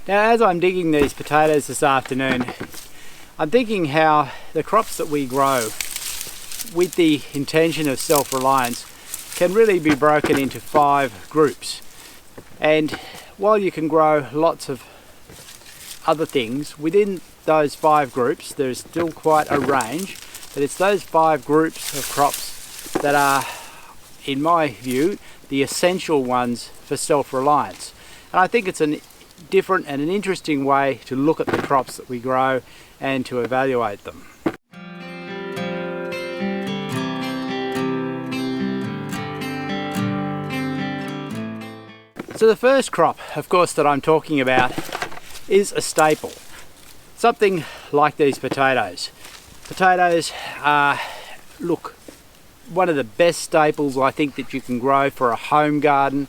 Now, as I'm digging these potatoes this afternoon, I'm thinking how the crops that we grow with the intention of self-reliance can really be broken into 5 groups. And while you can grow lots of other things, within those 5 groups there's still quite a range, but it's those 5 groups of crops that are, in my view, the essential ones for self-reliance. And I think it's a different and an interesting way to look at the crops that we grow and to evaluate them. So the first crop, of course, that I'm talking about is a staple. Something like these potatoes. Potatoes are, look, one of the best staples I think that you can grow for a home garden,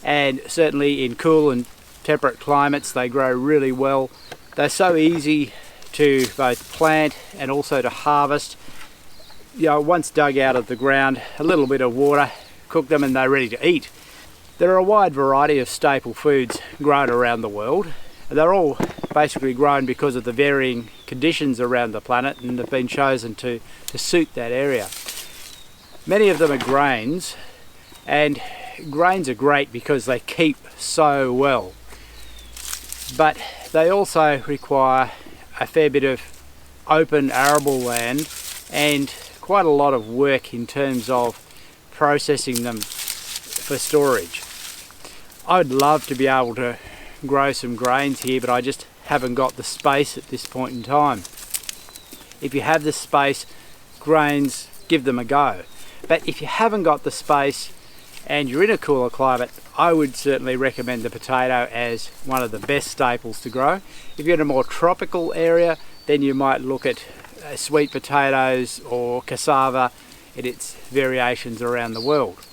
and certainly in cool and temperate climates they grow really well. They're so easy to both plant and also to harvest. You know, once dug out of the ground, a little bit of water, cook them and they're ready to eat. There are a wide variety of staple foods grown around the world. They're all basically grown because of the varying conditions around the planet and have been chosen to suit that area. Many of them are grains, and grains are great because they keep so well. But they also require a fair bit of open arable land and quite a lot of work in terms of processing them for storage. I'd love to be able to grow some grains here, but I just haven't got the space at this point in time. If you have the space, grains, give them a go. But if you haven't got the space and you're in a cooler climate, I would certainly recommend the potato as one of the best staples to grow. If you're in a more tropical area, then you might look at sweet potatoes or cassava in its variations around the world.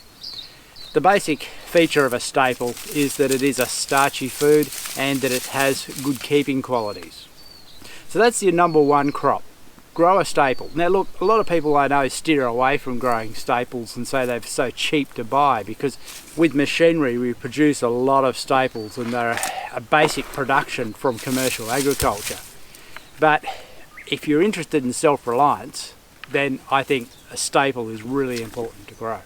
The basic feature of a staple is that it is a starchy food and that it has good keeping qualities. So that's your number 1 crop. Grow a staple. Now look, a lot of people I know steer away from growing staples and say they're so cheap to buy, because with machinery we produce a lot of staples and they're a basic production from commercial agriculture. But if you're interested in self-reliance, then I think a staple is really important to grow.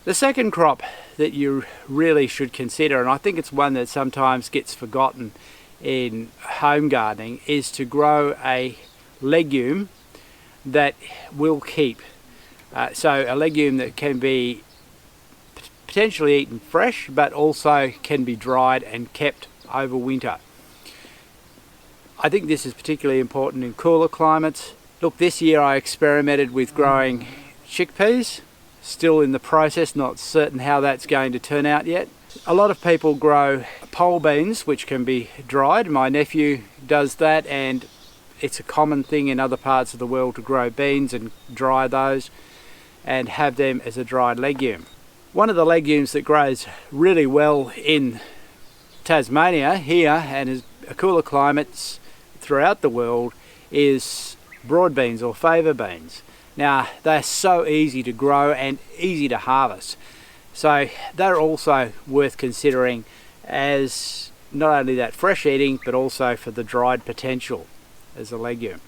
The second crop that you really should consider, and I think it's one that sometimes gets forgotten in home gardening, is to grow a legume that will keep. So a legume that can be potentially eaten fresh, but also can be dried and kept over winter. I think this is particularly important in cooler climates. Look, this year I experimented with growing chickpeas. Still in the process, not certain how that's going to turn out yet. A lot of people grow pole beans, which can be dried. My nephew does that, and it's a common thing in other parts of the world to grow beans and dry those and have them as a dried legume. One of the legumes that grows really well in Tasmania here and in cooler climates throughout the world is broad beans or fava beans. Now, they're so easy to grow and easy to harvest, so they're also worth considering as not only that fresh eating, but also for the dried potential as a legume.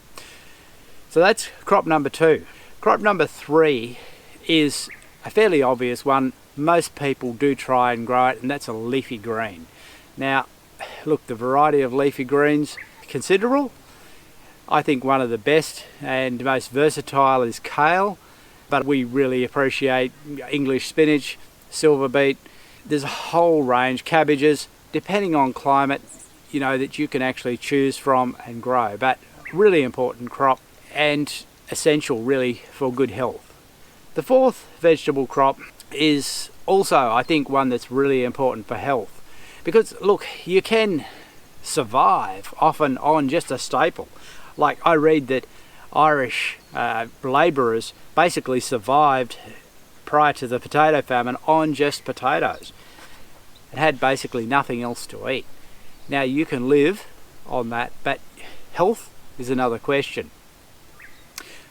So that's crop number 2. Crop number 3 is a fairly obvious one. Most people do try and grow it, and that's a leafy green. Now, look, the variety of leafy greens is considerable. I think one of the best and most versatile is kale, but we really appreciate English spinach, silver beet. There's a whole range, cabbages, depending on climate, you know, that you can actually choose from and grow. But really important crop and essential really for good health. The 4th vegetable crop is also, I think, one that's really important for health, because look, you can survive often on just a staple. Like, I read that Irish labourers basically survived prior to the potato famine on just potatoes and had basically nothing else to eat. Now, you can live on that, but health is another question.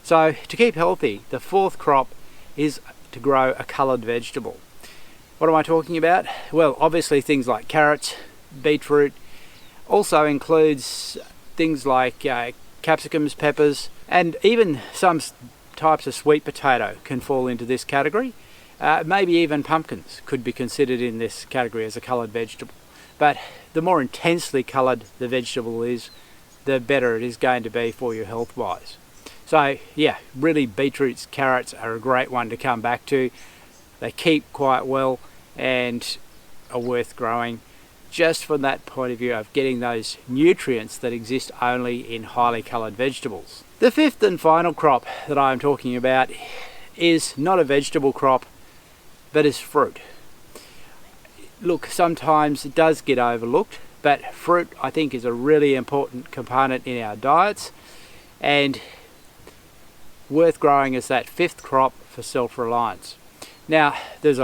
So to keep healthy, the 4th crop is to grow a coloured vegetable. What am I talking about? Well, obviously things like carrots, beetroot, Also includes things like capsicums, peppers, and even some types of sweet potato can fall into this category. Maybe even pumpkins could be considered in this category as a coloured vegetable. But the more intensely coloured the vegetable is, the better it is going to be for you health-wise. So yeah, really beetroots, carrots are a great one to come back to. They keep quite well and are worth growing just from that point of view of getting those nutrients that exist only in highly coloured vegetables. The fifth and final crop that I'm talking about is not a vegetable crop, but is fruit. Look, sometimes it does get overlooked, but fruit I think is a really important component in our diets and worth growing as that fifth crop for self-reliance. Now, there's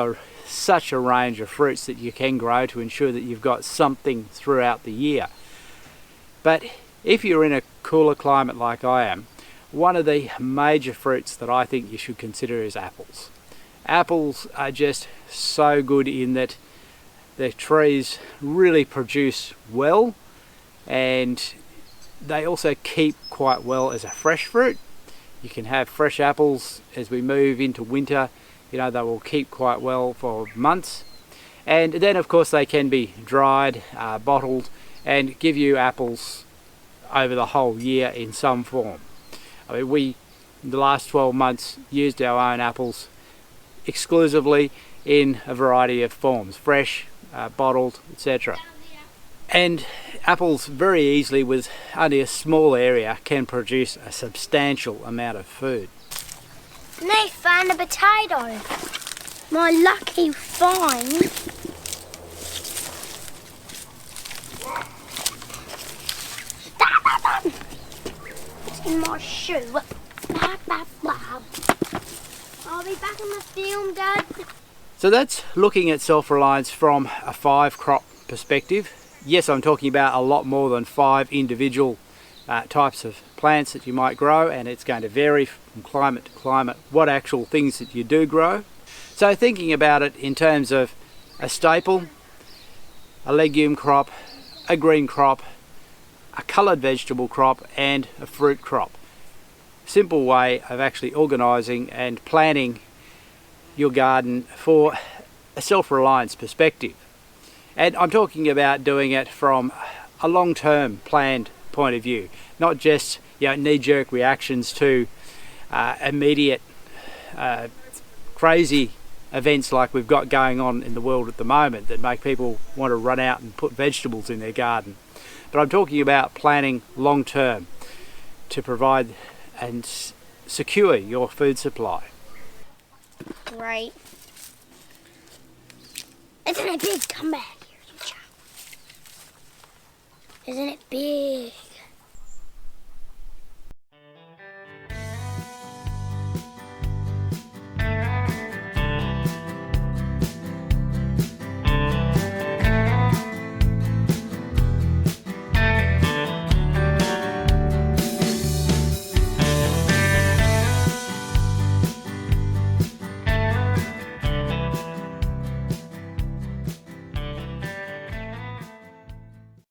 such a range of fruits that you can grow to ensure that you've got something throughout the year. But if you're in a cooler climate like I am, one of the major fruits that I think you should consider is apples. Apples are just so good in that the trees really produce well, and they also keep quite well as a fresh fruit. You can have fresh apples as we move into winter. You know, they will keep quite well for months. And then of course they can be dried, bottled, and give you apples over the whole year in some form. I mean, we, in the last 12 months, used our own apples exclusively in a variety of forms, fresh, bottled, etc. And apples very easily, with only a small area, can produce a substantial amount of food. And they found a potato. My lucky find. It's in my shoe. Blah, blah, blah. I'll be back in the film, Dad. So that's looking at self-reliance from a 5-crop perspective. Yes, I'm talking about a lot more than 5 individual types of plants that you might grow, and it's going to vary from climate to climate what actual things that you do grow. So thinking about it in terms of a staple, a legume crop, a green crop, a coloured vegetable crop, and a fruit crop. Simple way of actually organising and planning your garden for a self-reliance perspective. And I'm talking about doing it from a long-term planned point of view, not just knee-jerk reactions to immediate crazy events like we've got going on in the world at the moment that make people want to run out and put vegetables in their garden. But I'm talking about planning long-term to provide and secure your food supply. Great. Isn't it big? Come back here, you child. Isn't it big?